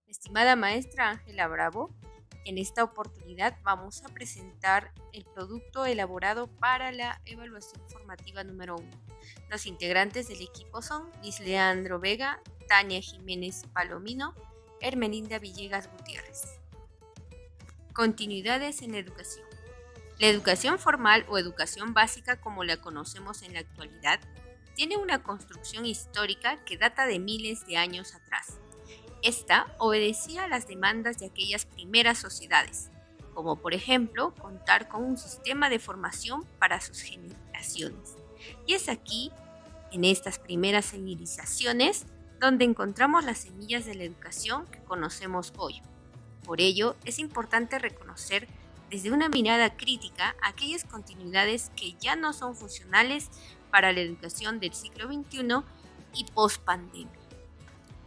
Estimada maestra Ángela Bravo, en esta oportunidad vamos a presentar el producto elaborado para la evaluación formativa número 1. Los integrantes del equipo son Luis Leandro Vega, Tania Jiménez Palomino, Hermelinda Villegas Gutiérrez. Continuidades en la educación. La educación formal o educación básica, como la conocemos en la actualidad, tiene una construcción histórica que data de miles de años atrás. Esta obedecía a las demandas de aquellas primeras sociedades, como por ejemplo contar con un sistema de formación para sus generaciones. Y es aquí, en estas primeras civilizaciones, donde encontramos las semillas de la educación que conocemos hoy. Por ello, es importante reconocer desde una mirada crítica aquellas continuidades que ya no son funcionales para la educación del siglo XXI y post-pandemia.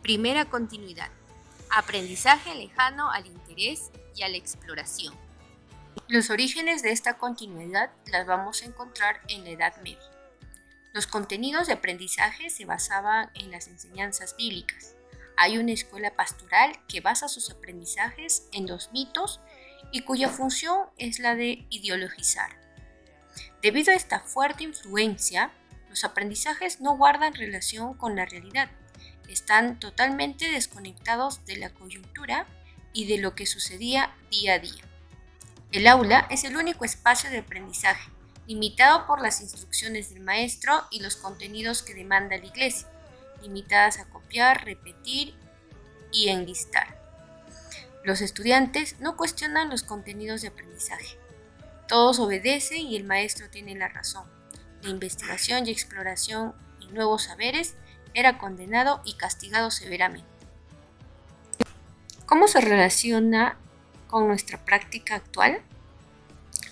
Primera continuidad: aprendizaje lejano al interés y a la exploración. Los orígenes de esta continuidad las vamos a encontrar en la Edad Media. Los contenidos de aprendizaje se basaban en las enseñanzas bíblicas. Hay una escuela pastoral que basa sus aprendizajes en los mitos y cuya función es la de ideologizar. Debido a esta fuerte influencia, los aprendizajes no guardan relación con la realidad. Están totalmente desconectados de la coyuntura y de lo que sucedía día a día. El aula es el único espacio de aprendizaje, limitado por las instrucciones del maestro y los contenidos que demanda la iglesia, limitadas a copiar, repetir y enlistar. Los estudiantes no cuestionan los contenidos de aprendizaje. Todos obedecen y el maestro tiene la razón. La investigación y exploración en nuevos saberes era condenado y castigado severamente. ¿Cómo se relaciona con nuestra práctica actual?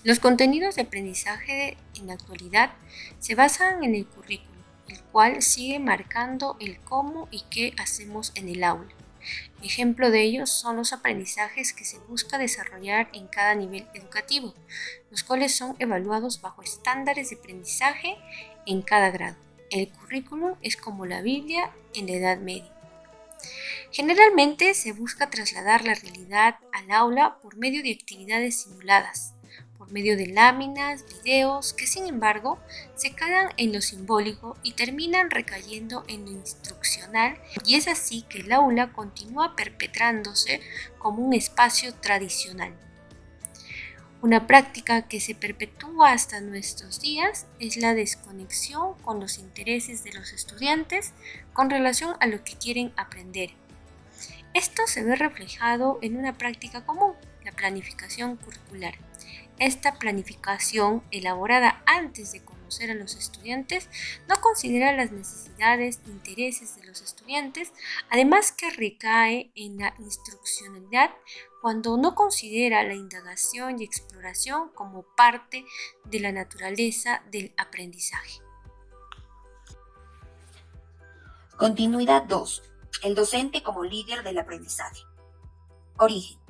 Los contenidos de aprendizaje en la actualidad se basan en el currículo, el cual sigue marcando el cómo y qué hacemos en el aula. Ejemplo de ellos son los aprendizajes que se busca desarrollar en cada nivel educativo, los cuales son evaluados bajo estándares de aprendizaje en cada grado. El currículum es como la Biblia en la Edad Media. Generalmente se busca trasladar la realidad al aula por medio de actividades simuladas, por medio de láminas, videos, que sin embargo se quedan en lo simbólico y terminan recayendo en lo instruccional, y es así que el aula continúa perpetrándose como un espacio tradicional. Una práctica que se perpetúa hasta nuestros días es la desconexión con los intereses de los estudiantes con relación a lo que quieren aprender. Esto se ve reflejado en una práctica común, la planificación curricular. Esta planificación, elaborada antes de conocer a los estudiantes, no considera las necesidades e intereses de los estudiantes, además que recae en la instruccionalidad cuando no considera la indagación y exploración como parte de la naturaleza del aprendizaje. Continuidad 2. El docente como líder del aprendizaje. Origen.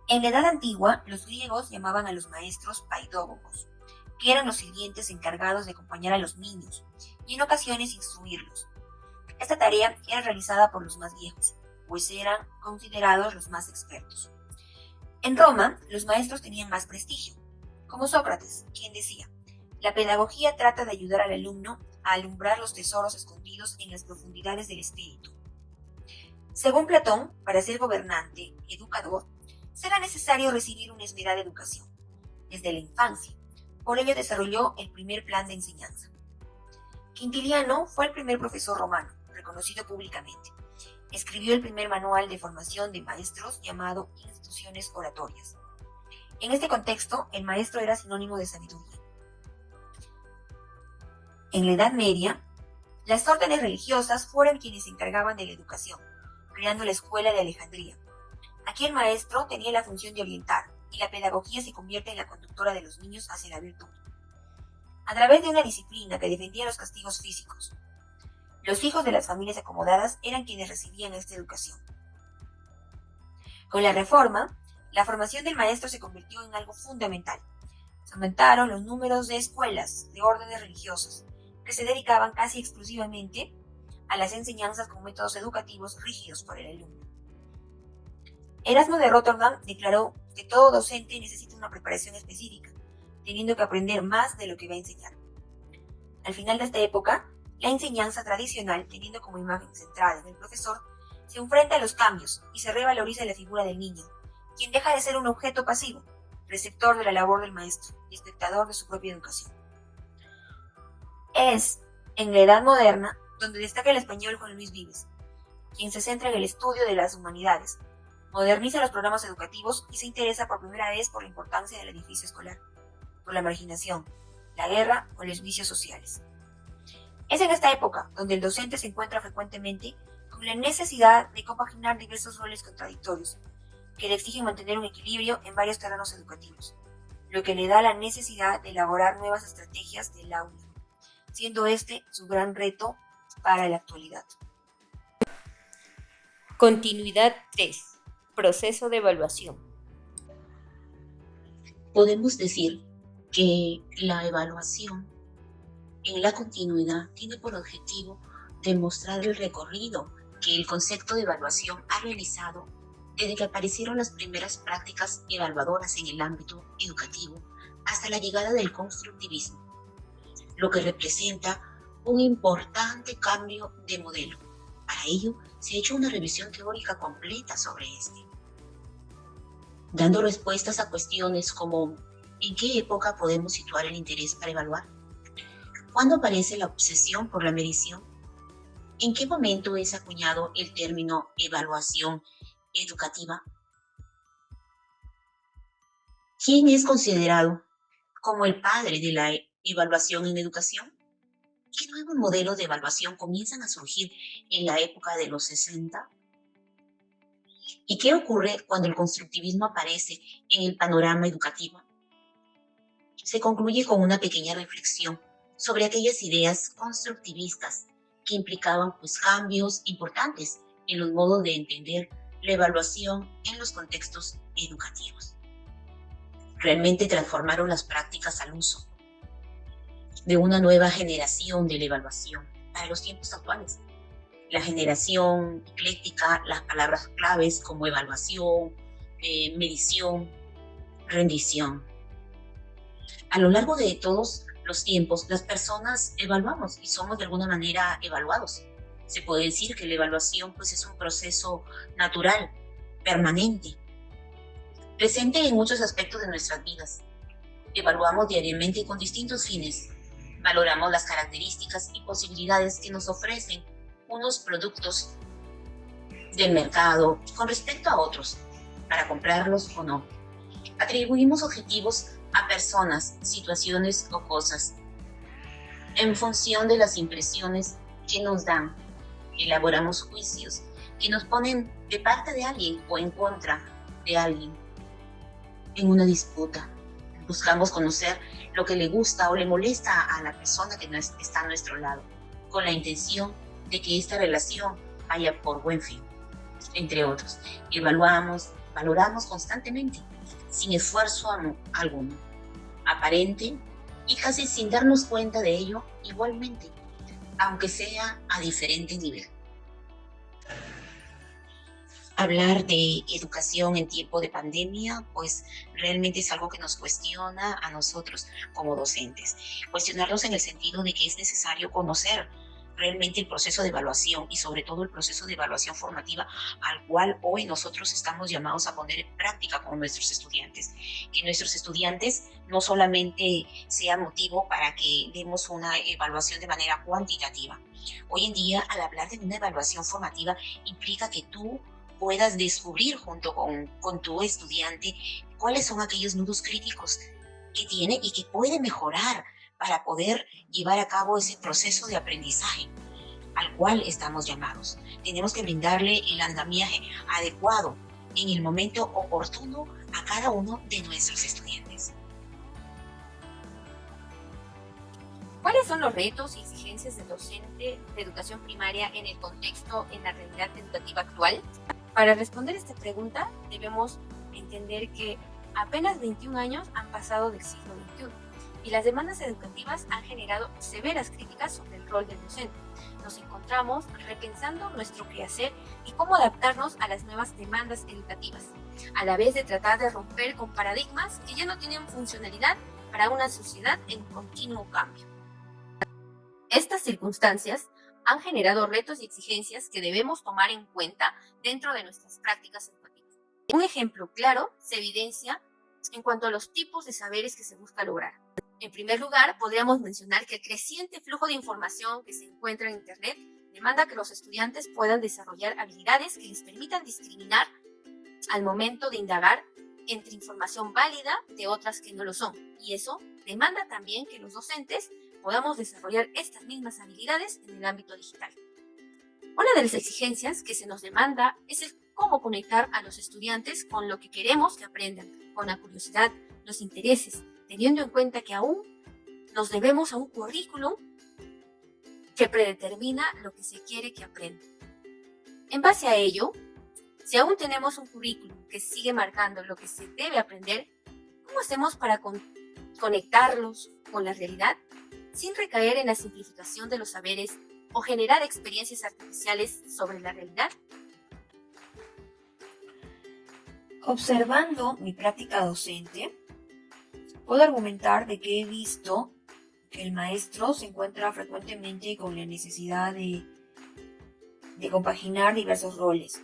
En la Edad Antigua, los griegos llamaban a los maestros paidógogos, que eran los sirvientes encargados de acompañar a los niños y en ocasiones instruirlos. Esta tarea era realizada por los más viejos, pues eran considerados los más expertos. En Roma, los maestros tenían más prestigio, como Sócrates, quien decía: la pedagogía trata de ayudar al alumno a alumbrar los tesoros escondidos en las profundidades del espíritu. Según Platón, para ser gobernante, educador, será necesario recibir una esmerada educación, desde la infancia. Por ello desarrolló el primer plan de enseñanza. Quintiliano fue el primer profesor romano, reconocido públicamente. Escribió el primer manual de formación de maestros llamado Instituciones Oratorias. En este contexto, el maestro era sinónimo de sabiduría. En la Edad Media, las órdenes religiosas fueron quienes se encargaban de la educación, creando la Escuela de Alejandría. Aquí el maestro tenía la función de orientar, y la pedagogía se convierte en la conductora de los niños hacia la virtud, a través de una disciplina que defendía los castigos físicos. Los hijos de las familias acomodadas eran quienes recibían esta educación. Con la Reforma, la formación del maestro se convirtió en algo fundamental. Se aumentaron los números de escuelas de órdenes religiosas, que se dedicaban casi exclusivamente a las enseñanzas con métodos educativos rígidos para el alumno. Erasmo de Rotterdam declaró que todo docente necesita una preparación específica, teniendo que aprender más de lo que va a enseñar. Al final de esta época, la enseñanza tradicional, teniendo como imagen centrada en el profesor, se enfrenta a los cambios y se revaloriza la figura del niño, quien deja de ser un objeto pasivo, receptor de la labor del maestro y espectador de su propia educación. Es, en la Edad Moderna, donde destaca el español Juan Luis Vives, quien se centra en el estudio de las humanidades, moderniza los programas educativos y se interesa por primera vez por la importancia del edificio escolar, por la marginación, la guerra o los vicios sociales. Es en esta época donde el docente se encuentra frecuentemente con la necesidad de compaginar diversos roles contradictorios que le exigen mantener un equilibrio en varios terrenos educativos, lo que le da la necesidad de elaborar nuevas estrategias del aula, siendo este su gran reto para la actualidad. Continuidad 3. Proceso de evaluación. Podemos decir que la evaluación en la continuidad tiene por objetivo demostrar el recorrido que el concepto de evaluación ha realizado desde que aparecieron las primeras prácticas evaluadoras en el ámbito educativo hasta la llegada del constructivismo, lo que representa un importante cambio de modelo. Para ello, se ha hecho una revisión teórica completa sobre este, dando respuestas a cuestiones como ¿en qué época podemos situar el interés para evaluar? ¿Cuándo aparece la obsesión por la medición? ¿En qué momento es acuñado el término evaluación educativa? ¿Quién es considerado como el padre de la evaluación en educación? ¿Qué nuevos modelos de evaluación comienzan a surgir en la época de los 60? ¿Y qué ocurre cuando el constructivismo aparece en el panorama educativo? Se concluye con una pequeña reflexión sobre aquellas ideas constructivistas que implicaban cambios importantes en los modos de entender la evaluación en los contextos educativos. Realmente transformaron las prácticas al uso de una nueva generación de la evaluación para los tiempos actuales. La generación ecléctica, las palabras claves como evaluación, medición, rendición. A lo largo de todos los tiempos, las personas evaluamos y somos de alguna manera evaluados. Se puede decir que la evaluación es un proceso natural, permanente, presente en muchos aspectos de nuestras vidas. Evaluamos diariamente con distintos fines. Valoramos las características y posibilidades que nos ofrecen unos productos del mercado con respecto a otros, para comprarlos o no. Atribuimos objetivos a personas, situaciones o cosas en función de las impresiones que nos dan. Elaboramos juicios que nos ponen de parte de alguien o en contra de alguien en una disputa. Buscamos conocer lo que le gusta o le molesta a la persona que está a nuestro lado, con la intención de que esta relación vaya por buen fin, entre otros. Evaluamos, valoramos constantemente, sin esfuerzo alguno, aparente y casi sin darnos cuenta de ello igualmente, aunque sea a diferente nivel. Hablar de educación en tiempo de pandemia, realmente es algo que nos cuestiona a nosotros como docentes. Cuestionarnos en el sentido de que es necesario conocer realmente el proceso de evaluación y sobre todo el proceso de evaluación formativa al cual hoy nosotros estamos llamados a poner en práctica con nuestros estudiantes. Que nuestros estudiantes no solamente sea motivo para que demos una evaluación de manera cuantitativa. Hoy en día, al hablar de una evaluación formativa, implica que tú puedas descubrir junto con tu estudiante cuáles son aquellos nudos críticos que tiene y que puede mejorar para poder llevar a cabo ese proceso de aprendizaje al cual estamos llamados. Tenemos que brindarle el andamiaje adecuado en el momento oportuno a cada uno de nuestros estudiantes. ¿Cuáles son los retos y exigencias del docente de educación primaria en el contexto, en la realidad educativa actual? Para responder esta pregunta, debemos entender que apenas 21 años han pasado del siglo XXI y las demandas educativas han generado severas críticas sobre el rol del docente. nos encontramos repensando nuestro quehacer y cómo adaptarnos a las nuevas demandas educativas, a la vez de tratar de romper con paradigmas que ya no tienen funcionalidad para una sociedad en continuo cambio. Estas circunstancias han generado retos y exigencias que debemos tomar en cuenta dentro de nuestras prácticas educativas. Un ejemplo claro se evidencia en cuanto a los tipos de saberes que se busca lograr. En primer lugar, podríamos mencionar que el creciente flujo de información que se encuentra en Internet demanda que los estudiantes puedan desarrollar habilidades que les permitan discriminar al momento de indagar entre información válida de otras que no lo son. Y eso demanda también que los docentes podamos desarrollar estas mismas habilidades en el ámbito digital. Una de las exigencias que se nos demanda es el cómo conectar a los estudiantes con lo que queremos que aprendan, con la curiosidad, los intereses, teniendo en cuenta que aún nos debemos a un currículum que predetermina lo que se quiere que aprendan. En base a ello, si aún tenemos un currículum que sigue marcando lo que se debe aprender, ¿cómo hacemos para conectarlos con la realidad sin recaer en la simplificación de los saberes o generar experiencias artificiales sobre la realidad? Observando mi práctica docente, puedo argumentar de que he visto que el maestro se encuentra frecuentemente con la necesidad de compaginar diversos roles,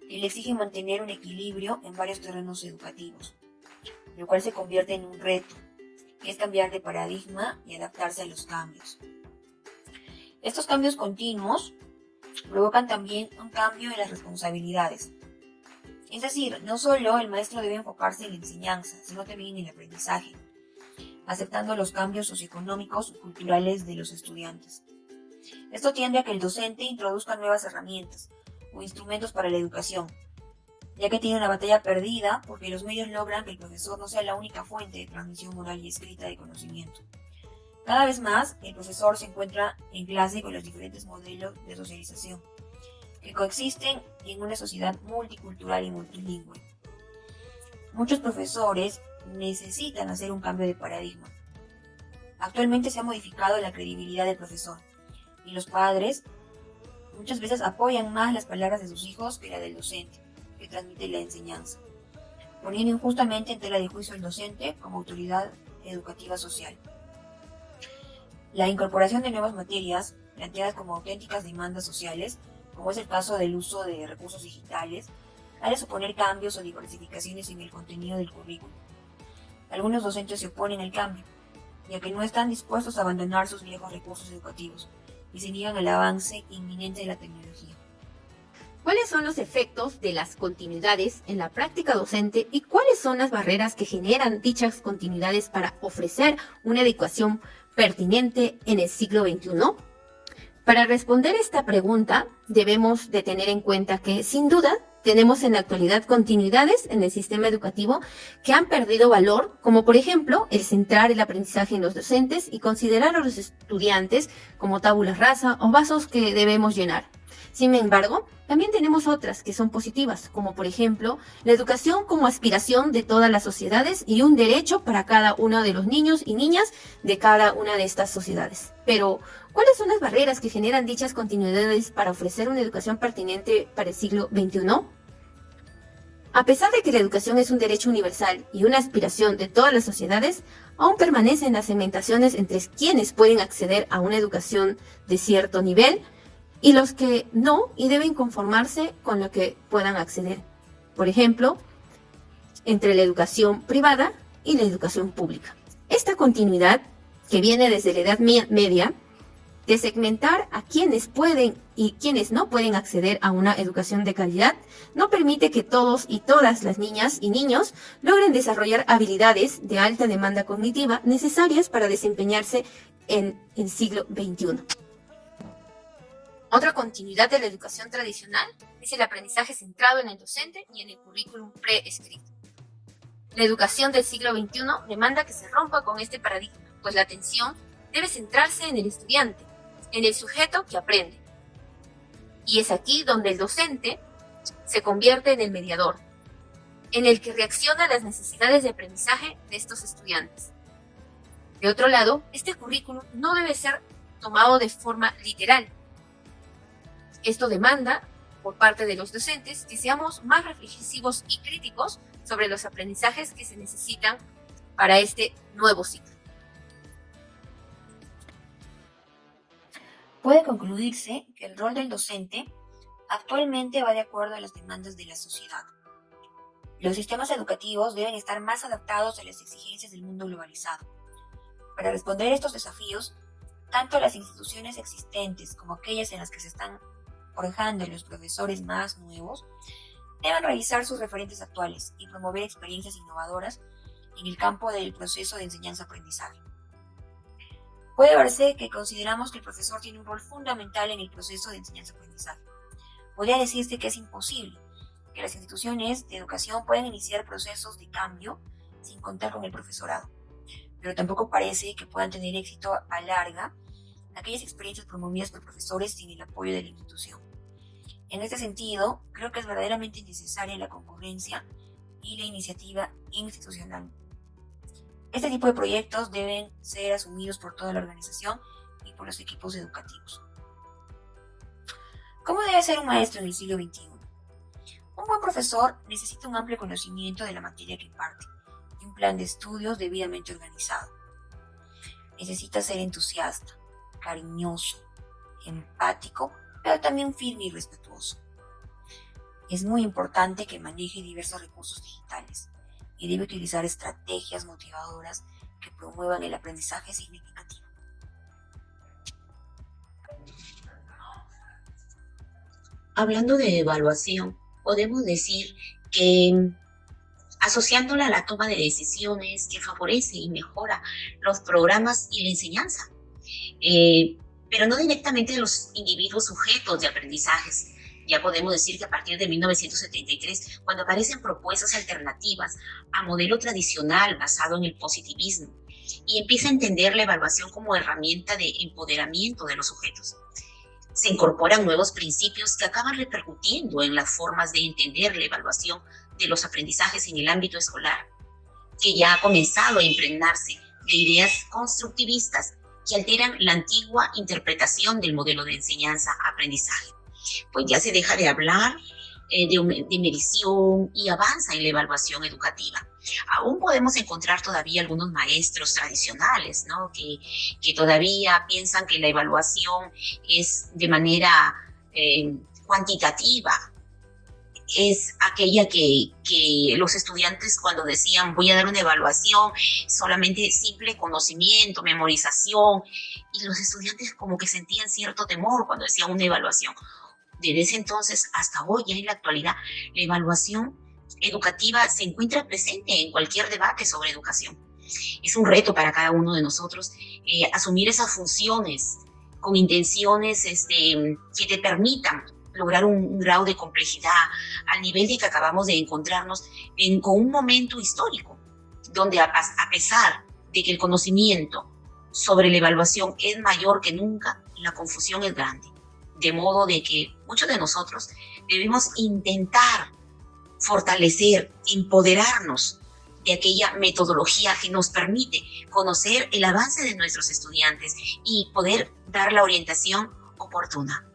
que le exigen mantener un equilibrio en varios terrenos educativos, lo cual se convierte en un reto, que es cambiar de paradigma y adaptarse a los cambios. Estos cambios continuos provocan también un cambio en las responsabilidades. Es decir, no solo el maestro debe enfocarse en la enseñanza, sino también en el aprendizaje, aceptando los cambios socioeconómicos y culturales de los estudiantes. Esto tiende a que el docente introduzca nuevas herramientas o instrumentos para la educación, ya que tiene una batalla perdida porque los medios logran que el profesor no sea la única fuente de transmisión oral y escrita de conocimiento. Cada vez más, el profesor se encuentra en clase con los diferentes modelos de socialización que coexisten en una sociedad multicultural y multilingüe. Muchos profesores necesitan hacer un cambio de paradigma. Actualmente se ha modificado la credibilidad del profesor y los padres muchas veces apoyan más las palabras de sus hijos que la del docente, que transmite la enseñanza, poniendo injustamente en tela de juicio al docente como autoridad educativa social. La incorporación de nuevas materias, planteadas como auténticas demandas sociales, como es el caso del uso de recursos digitales, ha de suponer cambios o diversificaciones en el contenido del currículo. Algunos docentes se oponen al cambio, ya que no están dispuestos a abandonar sus viejos recursos educativos y se niegan al avance inminente de la tecnología. ¿Cuáles son los efectos de las continuidades en la práctica docente y cuáles son las barreras que generan dichas continuidades para ofrecer una educación pertinente en el siglo XXI? Para responder esta pregunta, debemos de tener en cuenta que, sin duda, tenemos en la actualidad continuidades en el sistema educativo que han perdido valor, como por ejemplo el centrar el aprendizaje en los docentes y considerar a los estudiantes como tabula rasa o vasos que debemos llenar. Sin embargo, también tenemos otras que son positivas, como por ejemplo la educación como aspiración de todas las sociedades y un derecho para cada uno de los niños y niñas de cada una de estas sociedades. Pero, ¿cuáles son las barreras que generan dichas continuidades para ofrecer una educación pertinente para el siglo XXI? A pesar de que la educación es un derecho universal y una aspiración de todas las sociedades, aún permanecen las segmentaciones entre quienes pueden acceder a una educación de cierto nivel y los que no y deben conformarse con lo que puedan acceder. Por ejemplo, entre la educación privada y la educación pública. Esta continuidad, que viene desde la Edad Media, de segmentar a quienes pueden y quienes no pueden acceder a una educación de calidad, no permite que todos y todas las niñas y niños logren desarrollar habilidades de alta demanda cognitiva necesarias para desempeñarse en el siglo XXI. Otra continuidad de la educación tradicional es el aprendizaje centrado en el docente y en el currículum preescrito. La educación del siglo XXI demanda que se rompa con este paradigma, pues la atención debe centrarse en el estudiante, en el sujeto que aprende. Y es aquí donde el docente se convierte en el mediador, en el que reacciona a las necesidades de aprendizaje de estos estudiantes. De otro lado, este currículum no debe ser tomado de forma literal, Esto demanda, por parte de los docentes, que seamos más reflexivos y críticos sobre los aprendizajes que se necesitan para este nuevo ciclo. Puede concluirse que el rol del docente actualmente va de acuerdo a las demandas de la sociedad. Los sistemas educativos deben estar más adaptados a las exigencias del mundo globalizado. Para responder a estos desafíos, tanto las instituciones existentes como aquellas en las que se están forjando los profesores más nuevos deben revisar sus referentes actuales y promover experiencias innovadoras en el campo del proceso de enseñanza-aprendizaje. Puede verse que consideramos que el profesor tiene un rol fundamental en el proceso de enseñanza-aprendizaje. Podría decirse que es imposible que las instituciones de educación puedan iniciar procesos de cambio sin contar con el profesorado, pero tampoco parece que puedan tener éxito a larga aquellas experiencias promovidas por profesores sin el apoyo de la institución. En este sentido, creo que es verdaderamente necesaria la concurrencia y la iniciativa institucional. Este tipo de proyectos deben ser asumidos por toda la organización y por los equipos educativos. ¿Cómo debe ser un maestro en el siglo XXI? Un buen profesor necesita un amplio conocimiento de la materia que imparte y un plan de estudios debidamente organizado. Necesita ser entusiasta, cariñoso, empático, pero también firme y respetuoso. Es muy importante que maneje diversos recursos digitales y debe utilizar estrategias motivadoras que promuevan el aprendizaje significativo. Hablando de evaluación, podemos decir que asociándola a la toma de decisiones que favorece y mejora los programas y la enseñanza, pero no directamente de los individuos sujetos de aprendizajes. Ya podemos decir que a partir de 1973, cuando aparecen propuestas alternativas al modelo tradicional basado en el positivismo y empieza a entender la evaluación como herramienta de empoderamiento de los sujetos, se incorporan nuevos principios que acaban repercutiendo en las formas de entender la evaluación de los aprendizajes en el ámbito escolar, que ya ha comenzado a impregnarse de ideas constructivistas que alteran la antigua interpretación del modelo de enseñanza-aprendizaje. Pues ya se deja de hablar de medición y avanza en la evaluación educativa. Aún podemos encontrar todavía algunos maestros tradicionales, ¿no? que todavía piensan que la evaluación es de manera cuantitativa. Es aquella que los estudiantes cuando decían voy a dar una evaluación, solamente simple conocimiento, memorización, y los estudiantes como que sentían cierto temor cuando decían una evaluación. Desde ese entonces hasta hoy, ya en la actualidad, la evaluación educativa se encuentra presente en cualquier debate sobre educación. Es un reto para cada uno de nosotros asumir esas funciones con intenciones que te permitan lograr un grado de complejidad al nivel de que acabamos de encontrarnos con un momento histórico, donde a pesar de que el conocimiento sobre la evaluación es mayor que nunca, la confusión es grande. De modo de que muchos de nosotros debemos intentar fortalecer, empoderarnos de aquella metodología que nos permite conocer el avance de nuestros estudiantes y poder dar la orientación oportuna.